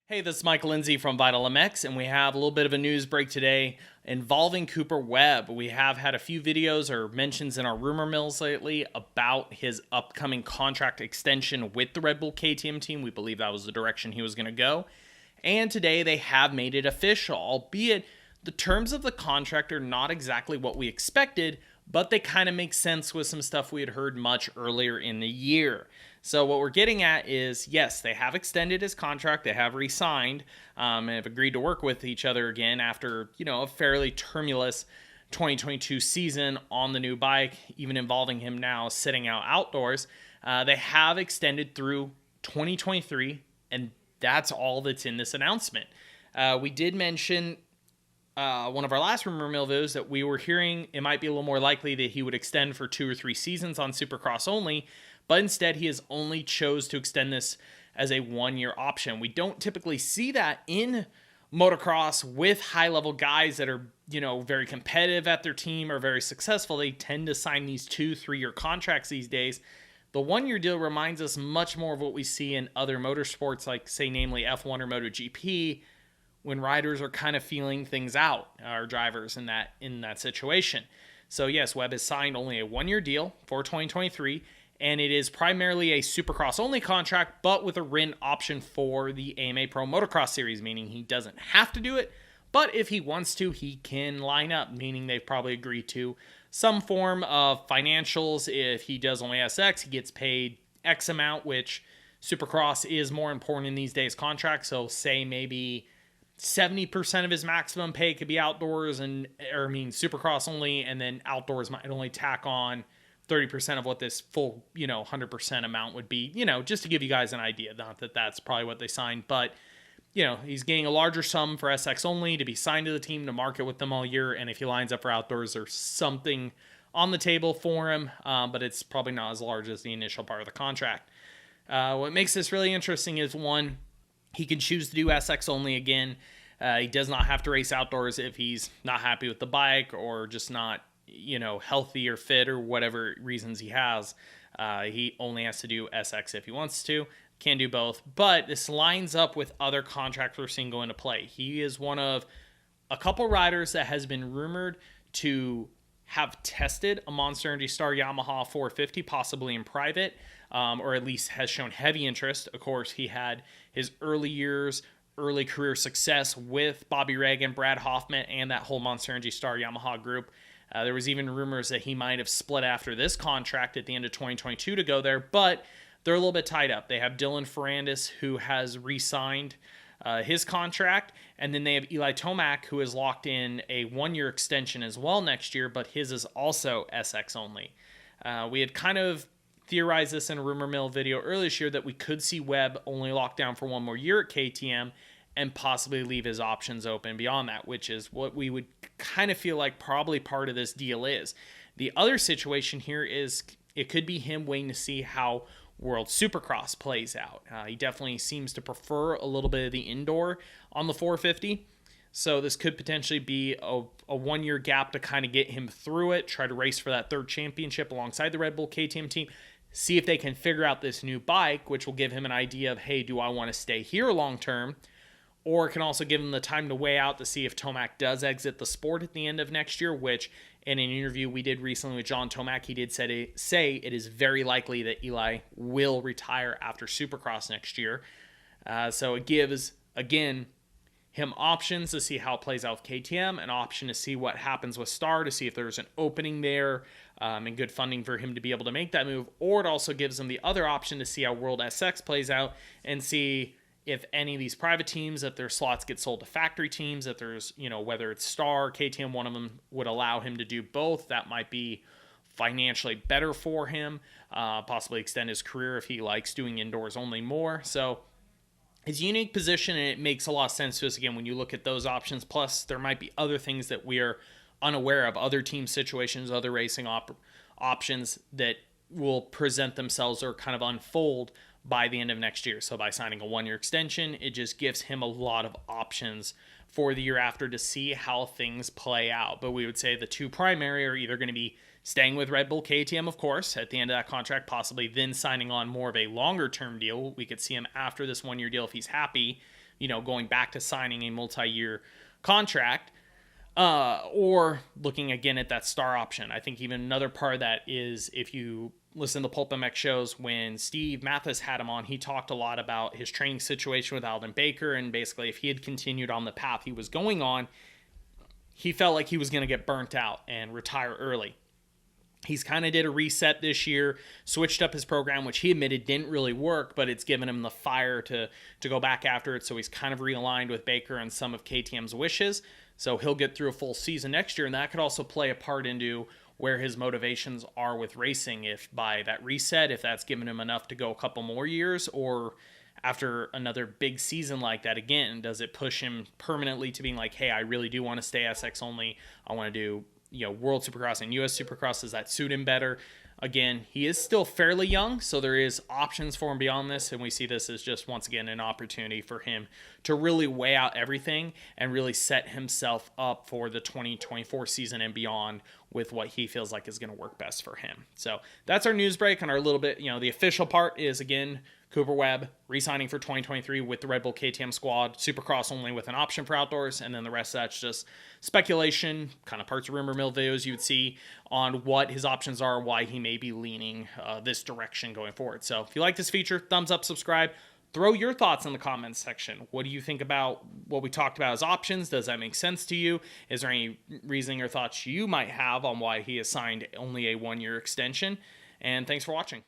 Hey, this is Mike Lindsay from Vital MX, and we have a little bit of a news break today involving Cooper Webb. We have had a few videos or mentions in our rumor mills lately about his upcoming contract extension with the Red Bull KTM team. We believe that was the direction he was going to go. And today they have made it official, albeit the terms of the contract are not exactly what we expected, but they kind of make sense with some stuff we had heard much earlier in the year. So what we're getting at is, yes, they have extended his contract, they have re-signed, and have agreed to work with each other again after, a fairly tumultuous 2022 season on the new bike, even involving him now sitting out outdoors. They have extended through 2023, and that's all that's in this announcement. We did mention one of our last rumor mill videos that we were hearing it might be a little more likely that he would extend for 2 or 3 seasons on Supercross only, but instead he has only chose to extend this as a 1-year option. We don't typically see that in motocross with high-level guys that are, very competitive at their team or very successful. They tend to sign these 2-3-year contracts these days. The 1-year deal reminds us much more of what we see in other motorsports, like, say, namely F1 or MotoGP, when riders are kind of feeling things out, our drivers in that situation. So yes, Webb has signed only a 1-year deal for 2023, and it is primarily a Supercross only contract, but with a RIN option for the AMA Pro Motocross Series, meaning he doesn't have to do it, but if he wants to, he can line up, meaning they've probably agreed to some form of financials. If he does only SX, he gets paid X amount, which Supercross is more important in these days contracts. So say maybe 70% of his maximum pay could be outdoors Supercross only, and then outdoors might only tack on 30% of what this full, 100% amount would be, just to give you guys an idea. Not that that's probably what they signed, but, he's getting a larger sum for SX only to be signed to the team to market with them all year. And if he lines up for outdoors, there's something on the table for him, but it's probably not as large as the initial part of the contract. What makes this really interesting is, one, he can choose to do SX only again. He does not have to race outdoors if he's not happy with the bike or just not, healthy or fit or whatever reasons he has. He only has to do SX if he wants to. Can do both. But this lines up with other contracts we're seeing go into play. He is one of a couple riders that has been rumored to have tested a Monster Energy Star Yamaha 450, possibly in private, or at least has shown heavy interest. Of course, he had his early career success with Bobby Reagan, Brad Hoffman, and that whole Monster Energy Star Yamaha group. There was even rumors that he might have split after this contract at the end of 2022 to go there, but they're a little bit tied up. They have Dylan Ferrandis, who has re-signed his contract, and then they have Eli Tomac, who has locked in a 1-year extension as well next year, but his is also SX only. We had kind of theorized this in a rumor mill video earlier this year that we could see Webb only locked down for 1 more year at KTM and possibly leave his options open beyond that, which is what we would kind of feel like probably part of this deal is. The other situation here is it could be him waiting to see how World Supercross plays out. He definitely seems to prefer a little bit of the indoor on the 450. So this could potentially be a 1-year gap to kind of get him through it, try to race for that 3rd championship alongside the Red Bull KTM team, see if they can figure out this new bike, which will give him an idea of, hey, do I want to stay here long term? Or it can also give him the time to weigh out to see if Tomac does exit the sport at the end of next year, which in an interview we did recently with John Tomac, he did say it is very likely that Eli will retire after Supercross next year. So it gives, again, him options to see how it plays out with KTM, an option to see what happens with Star, to see if there's an opening there and good funding for him to be able to make that move. Or it also gives him the other option to see how World SX plays out and see if any of these private teams, if their slots get sold to factory teams, if there's, whether it's Star, KTM, one of them would allow him to do both. That might be financially better for him, possibly extend his career if he likes doing indoors only more. So it's a unique position, and it makes a lot of sense to us, again, when you look at those options. Plus, there might be other things that we are unaware of, other team situations, other racing options that will present themselves or kind of unfold by the end of next year. So by signing a 1-year extension, it just gives him a lot of options for the year after to see how things play out. But we would say the 2 primary are either going to be staying with Red Bull KTM, of course, at the end of that contract, possibly then signing on more of a longer term deal. We could see him after this 1-year deal if he's happy, going back to signing a multi-year contract, or looking again at that star option. I think even another part of that is, if you listen to Pulp MX shows, when Steve Mathis had him on, he talked a lot about his training situation with Alden Baker, and basically if he had continued on the path he was going on, he felt like he was going to get burnt out and retire early. He's kind of did a reset this year, switched up his program, which he admitted didn't really work, but it's given him the fire to go back after it. So he's kind of realigned with Baker and some of KTM's wishes. So he'll get through a full season next year, and that could also play a part into where his motivations are with racing. If by that reset, if that's given him enough to go a couple more years, or after another big season like that again, does it push him permanently to being like, hey, I really do want to stay SX only. I want to do World Supercross and US Supercross. Does that suit him better? Again, he is still fairly young, so there is options for him beyond this, and we see this as just, once again, an opportunity for him to really weigh out everything and really set himself up for the 2024 season and beyond with what he feels like is going to work best for him. So that's our news break, and our little bit, the official part is, again, Cooper Webb re-signing for 2023 with the Red Bull KTM squad, Supercross only with an option for outdoors, and then the rest of that's just speculation, kind of parts of rumor mill videos you would see on what his options are, why he may be leaning this direction going forward. So if you like this feature, thumbs up, subscribe. Throw your thoughts in the comments section. What do you think about what we talked about as options? Does that make sense to you? Is there any reasoning or thoughts you might have on why he has signed only a one-year extension? And thanks for watching.